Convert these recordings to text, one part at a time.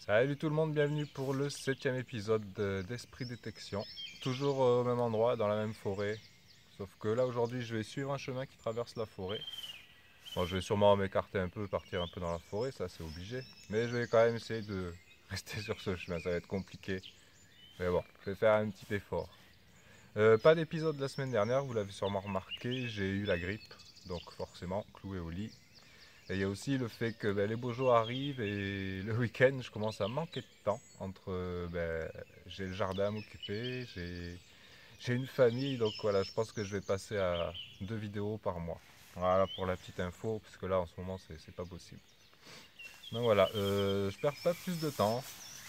Salut tout le monde, bienvenue pour le 7e épisode d'Esprit Détection. Toujours au même endroit, dans la même forêt. Sauf que là aujourd'hui je vais suivre un chemin qui traverse la forêt. Bon, je vais sûrement m'écarter un peu, partir un peu dans la forêt, ça c'est obligé. Mais je vais quand même essayer de rester sur ce chemin, ça va être compliqué. Mais bon, je vais faire un petit effort. Pas d'épisode la semaine dernière, vous l'avez sûrement remarqué, j'ai eu la grippe. Donc forcément, cloué au lit. Et il y a aussi le fait que les beaux jours arrivent et le week-end, je commence à manquer de temps. J'ai le jardin à m'occuper, j'ai une famille, donc voilà, je pense que je vais passer à 2 vidéos par mois. Voilà pour la petite info, parce que là en ce moment c'est pas possible. Donc voilà, je perds pas plus de temps.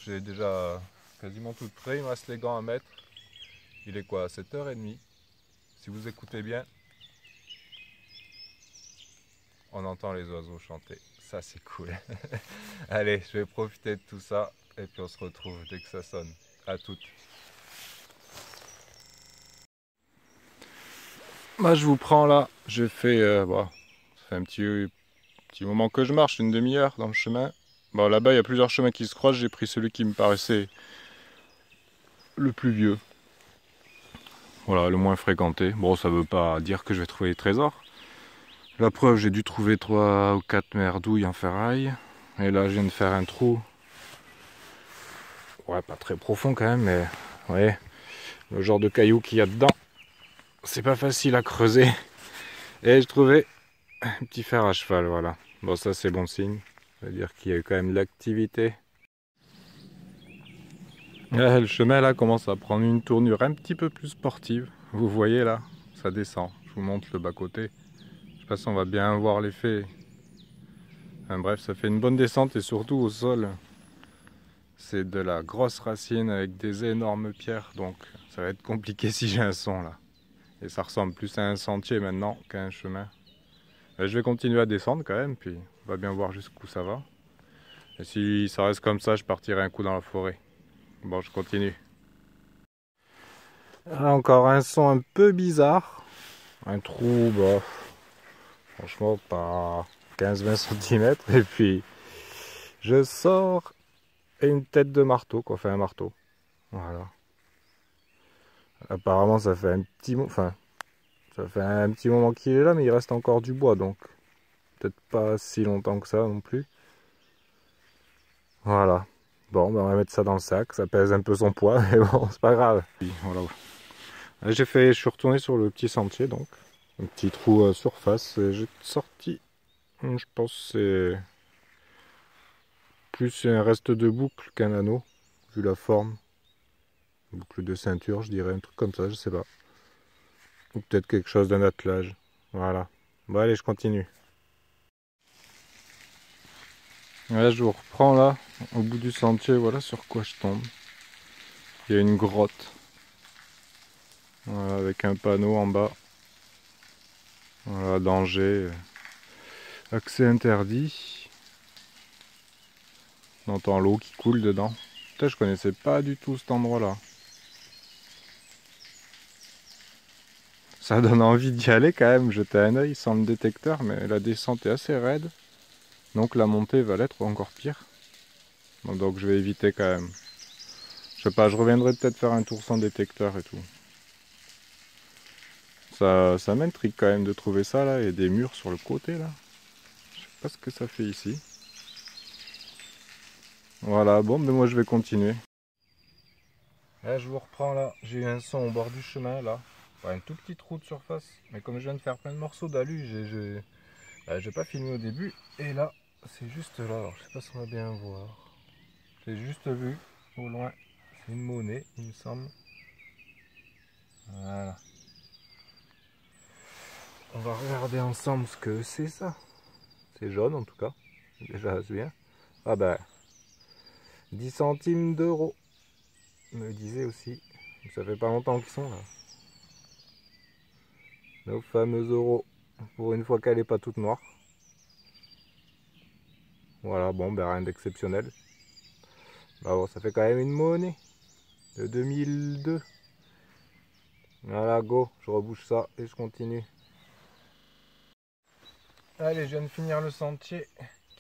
J'ai déjà quasiment tout prêt, il me reste les gants à mettre. Il est quoi, 7h30. Si vous écoutez bien, on entend les oiseaux chanter. Ça c'est cool. Allez, je vais profiter de tout ça et puis on se retrouve dès que ça sonne. À toutes. Bah, je vous prends là. J'ai fait, ça fait un petit moment que je marche, une demi-heure dans le chemin. Bon, là-bas, il y a plusieurs chemins qui se croisent. J'ai pris celui qui me paraissait le plus vieux. Voilà, le moins fréquenté. Bon, ça veut pas dire que je vais trouver les trésors. La preuve, j'ai dû trouver 3 ou 4 merdouilles en ferraille. Et là, je viens de faire un trou. Ouais, pas très profond quand même, mais ouais, le genre de cailloux qu'il y a dedans. C'est pas facile à creuser. Et je trouvais un petit fer à cheval, voilà. Bon, ça c'est bon signe. Ça veut dire qu'il y a eu quand même de l'activité. Ouais, le chemin là commence à prendre une tournure un petit peu plus sportive. Vous voyez là, ça descend. Je vous montre le bas-côté. Je sais pas si on va bien voir l'effet. Enfin, bref, ça fait une bonne descente et surtout au sol. C'est de la grosse racine avec des énormes pierres. Donc ça va être compliqué si j'ai un son là. Et ça ressemble plus à un sentier maintenant qu'à un chemin. Je vais continuer à descendre quand même, puis on va bien voir jusqu'où ça va. Et si ça reste comme ça, je partirai un coup dans la forêt. Bon, je continue. Là, encore un son un peu bizarre. Un trou, bah, franchement, pas 15-20 cm. Et puis, je sors et une tête de marteau, quoi. Enfin, un marteau. Voilà. Apparemment, ça fait un petit moment. Enfin, ça fait un petit moment qu'il est là, mais il reste encore du bois, donc peut-être pas si longtemps que ça non plus. Voilà. Bon, ben on va mettre ça dans le sac. Ça pèse un peu son poids, mais bon, c'est pas grave. Voilà. Là, je suis retourné sur le petit sentier, donc. Un petit trou à surface. J'ai sorti, je pense que c'est plus un reste de boucle qu'un anneau, vu la forme. Boucle de ceinture, je dirais, un truc comme ça, je sais pas. Ou peut-être quelque chose d'un attelage. Voilà. Bon, allez, je continue. Là, je vous reprends là, au bout du sentier, voilà sur quoi je tombe. Il y a une grotte. Voilà, avec un panneau en bas. Voilà, danger. Accès interdit. On entend l'eau qui coule dedans. Putain, je connaissais pas du tout cet endroit-là. Ça donne envie d'y aller quand même, jeter un œil sans le détecteur, mais la descente est assez raide. Donc la montée va l'être encore pire. Bon, donc je vais éviter quand même. Je sais pas, je reviendrai peut-être faire un tour sans détecteur et tout. Ça m'intrigue quand même de trouver ça là, et des murs sur le côté là. Je sais pas ce que ça fait ici. Voilà, bon, mais moi je vais continuer. Là, je vous reprends là. J'ai eu un son au bord du chemin là. Ouais, un tout petit trou de surface. Mais comme je viens de faire plein de morceaux d'alu, j'ai pas filmé au début. Et là, c'est juste là. Alors, je sais pas si on va bien voir. J'ai juste vu au loin. C'est une monnaie, il me semble. Voilà. On va regarder ensemble ce que c'est ça. C'est jaune en tout cas. Déjà, c'est bien. Ah ben, 10 centimes d'euros. Me disait aussi. Ça fait pas longtemps qu'ils sont là. Nos fameux euros. Pour une fois qu'elle est pas toute noire. Voilà, bon, ben rien d'exceptionnel. Bah bon, ça fait quand même une monnaie de 2002. Voilà, go, je rebouche ça et je continue. Allez, je viens de finir le sentier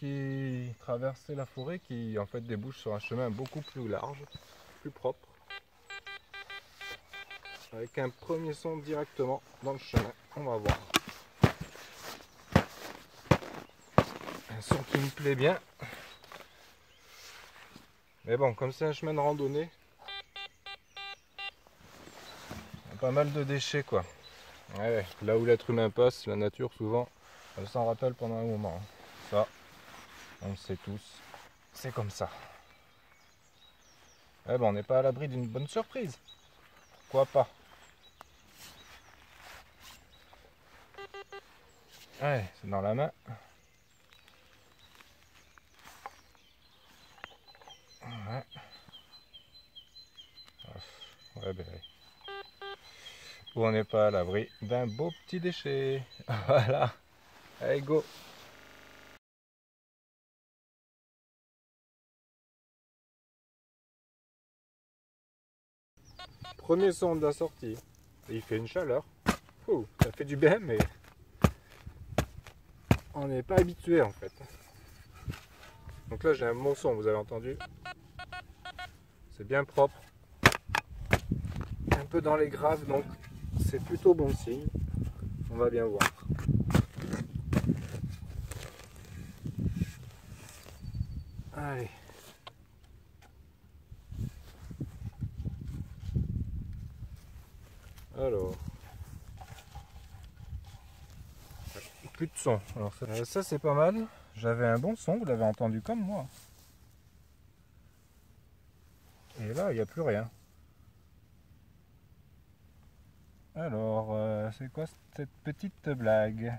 qui traversait la forêt qui en fait débouche sur un chemin beaucoup plus large, plus propre. Avec un premier son directement dans le chemin, on va voir. Un son qui me plaît bien. Mais bon, comme c'est un chemin de randonnée, il y a pas mal de déchets quoi. Ouais, là où l'être humain passe, la nature souvent, elle s'en rappelle pendant un moment. Ça, on le sait tous, c'est comme ça. Eh ben, on n'est pas à l'abri d'une bonne surprise. Pourquoi pas? Ouais, c'est dans la main. Ouais. Ouais, ben, où on n'est pas à l'abri d'un beau petit déchet. Voilà. Allez, go. Premier son de la sortie. Il fait une chaleur. Ouh, ça fait du bien, mais on n'est pas habitué en fait. Donc là, j'ai un bon son, vous avez entendu. C'est bien propre. Un peu dans les graves, donc c'est plutôt bon signe. On va bien voir. Allez. Alors. Plus de son. Alors ça c'est pas mal. J'avais un bon son, vous l'avez entendu comme moi. Et là, il n'y a plus rien. Alors, c'est quoi cette petite blague?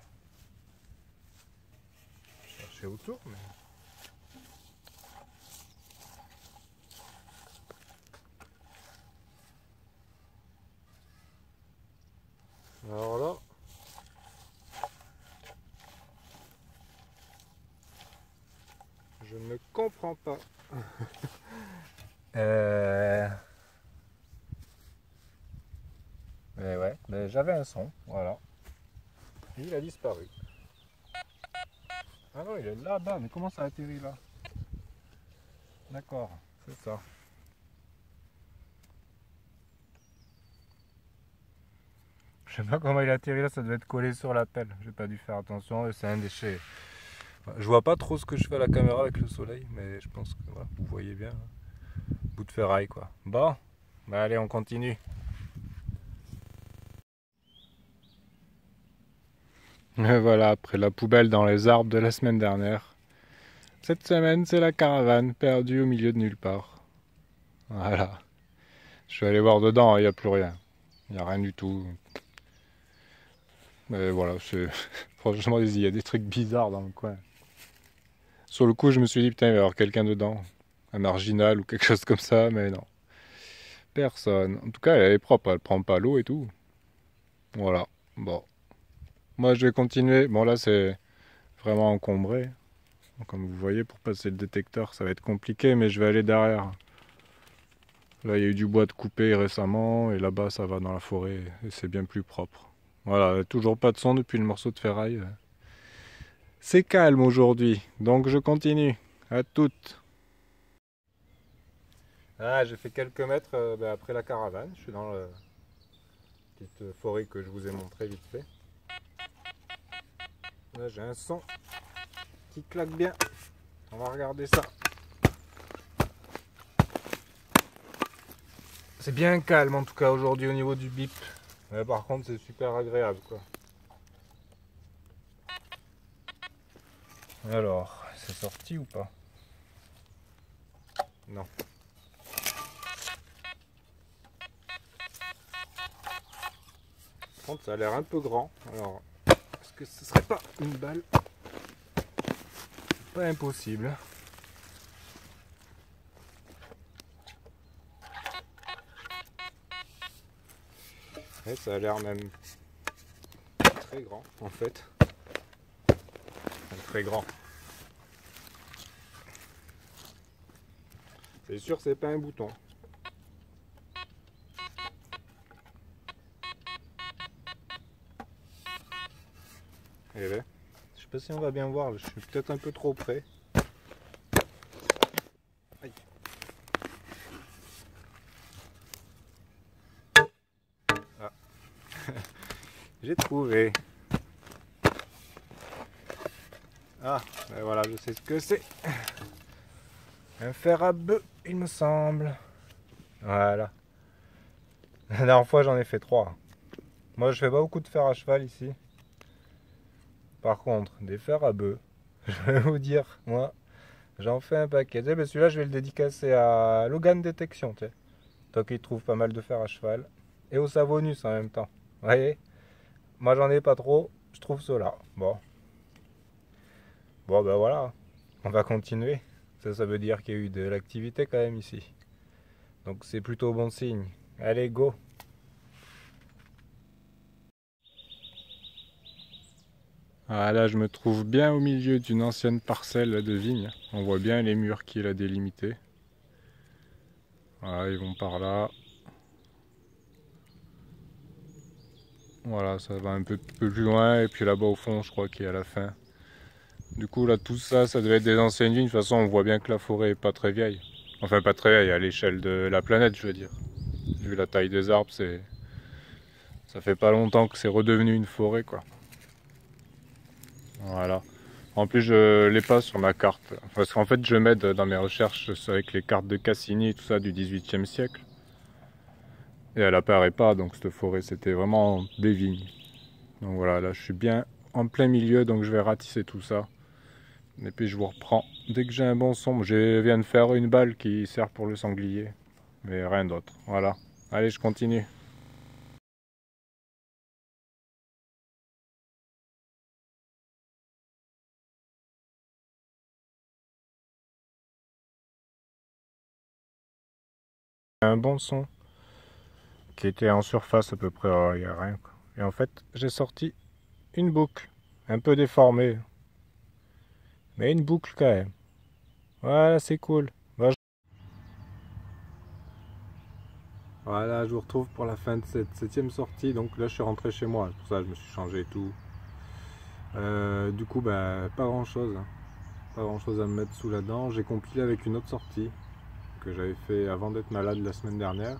Je cherchais autour, mais... Alors là... Je ne comprends pas. Mais ouais, mais j'avais un son, voilà. Et il a disparu. Ah non, il est là-bas, mais comment ça a atterri là? D'accord, c'est ça. Je sais pas comment il a atterri là, ça devait être collé sur la pelle. J'ai pas dû faire attention, c'est un déchet. Je vois pas trop ce que je fais à la caméra avec le soleil, mais je pense que voilà, vous voyez bien. Bout de ferraille quoi. Bon, bah allez, on continue. Et voilà, après la poubelle dans les arbres de la semaine dernière, cette semaine c'est la caravane perdue au milieu de nulle part. Voilà. Je suis allé voir dedans, il n'y a plus rien. Il n'y a rien du tout. Mais voilà, c'est... Franchement, il y a des trucs bizarres dans le coin. Sur le coup, je me suis dit, putain, il va y avoir quelqu'un dedans. Un marginal ou quelque chose comme ça, mais non. Personne. En tout cas, elle est propre, elle prend pas l'eau et tout. Voilà. Bon. Moi, je vais continuer. Bon, là, c'est vraiment encombré. Comme vous voyez, pour passer le détecteur, ça va être compliqué, mais je vais aller derrière. Là, il y a eu du bois de coupé récemment, et là-bas, ça va dans la forêt, et c'est bien plus propre. Voilà, toujours pas de son depuis le morceau de ferraille. C'est calme aujourd'hui, donc je continue. À toutes. Ah, j'ai fait quelques mètres après la caravane. Je suis dans la petite forêt que je vous ai montré vite fait. Là, j'ai un son qui claque bien. On va regarder ça. C'est bien calme en tout cas aujourd'hui au niveau du bip. Mais par contre, c'est super agréable quoi. Alors, c'est sorti ou pas? Non. Par contre, ça a l'air un peu grand. Alors, est-ce que ce serait pas une balle? Pas impossible. Et ça a l'air même très grand en fait. Très grand. C'est sûr, c'est pas un bouton. Et là, je sais pas si on va bien voir, je suis peut-être un peu trop près. Aïe. Ah. J'ai trouvé. Ah, ben voilà, je sais ce que c'est. Un fer à bœuf, il me semble. Voilà. La dernière fois, j'en ai fait 3. Moi, je fais pas beaucoup de fer à cheval ici. Par contre, des fers à bœuf, je vais vous dire, moi, j'en fais un paquet. Ben celui-là, je vais le dédicacer à Logan Détection, tiens. Toi qui trouves pas mal de fer à cheval. Et au Savonus en même temps. Vous voyez? Moi, j'en ai pas trop. Je trouve cela. Bon. Bon, ben voilà. On va continuer. Ça veut dire qu'il y a eu de l'activité quand même ici. Donc, c'est plutôt bon signe. Allez, go! Ah, là, je me trouve bien au milieu d'une ancienne parcelle de vigne. On voit bien les murs qui la délimitaient. Voilà, ils vont par là. Voilà, ça va un peu plus loin. Et puis là-bas au fond, je crois qu'il y a la fin. Du coup, là, tout ça, ça devait être des anciennes vignes. De toute façon, on voit bien que la forêt est pas très vieille. Enfin, pas très vieille à l'échelle de la planète, je veux dire. Vu la taille des arbres, ça fait pas longtemps que c'est redevenu une forêt, quoi. Voilà. En plus, je l'ai pas sur ma carte. Parce qu'en fait, je m'aide dans mes recherches avec les cartes de Cassini et tout ça du XVIIIe siècle. Et elle apparaît pas, donc cette forêt, c'était vraiment des vignes. Donc voilà, là, je suis bien en plein milieu, donc je vais ratisser tout ça. Et puis je vous reprends dès que j'ai un bon son. Je viens de faire une balle qui sert pour le sanglier. Mais rien d'autre. Voilà. Allez, je continue. Un bon son qui était en surface à peu près. Il n'y a rien, quoi. Et en fait, j'ai sorti une boucle. Un peu déformée. Mais une boucle quand même. Voilà, c'est cool. Voilà, je vous retrouve pour la fin de cette 7e sortie. Donc là, je suis rentré chez moi. Pour ça, je me suis changé et tout. Du coup, bah, pas grand chose. Pas grand chose à me mettre sous la dent. J'ai compilé avec une autre sortie que j'avais fait avant d'être malade la semaine dernière.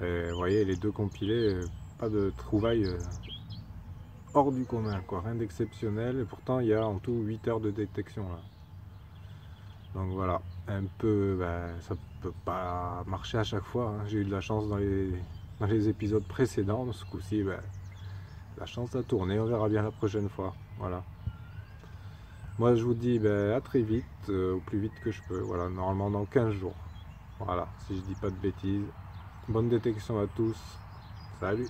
Et vous voyez, les deux compilés, pas de trouvailles hors du commun, quoi. Rien d'exceptionnel. Et pourtant, il y a en tout 8 heures de détection là. Donc voilà, un peu, ça peut pas marcher à chaque fois, hein. J'ai eu de la chance dans les épisodes précédents. Ce coup-ci, la chance a tourné. On verra bien la prochaine fois. Voilà. Moi, je vous dis à très vite, au plus vite que je peux. Voilà, normalement dans 15 jours. Voilà, si je dis pas de bêtises. Bonne détection à tous. Salut!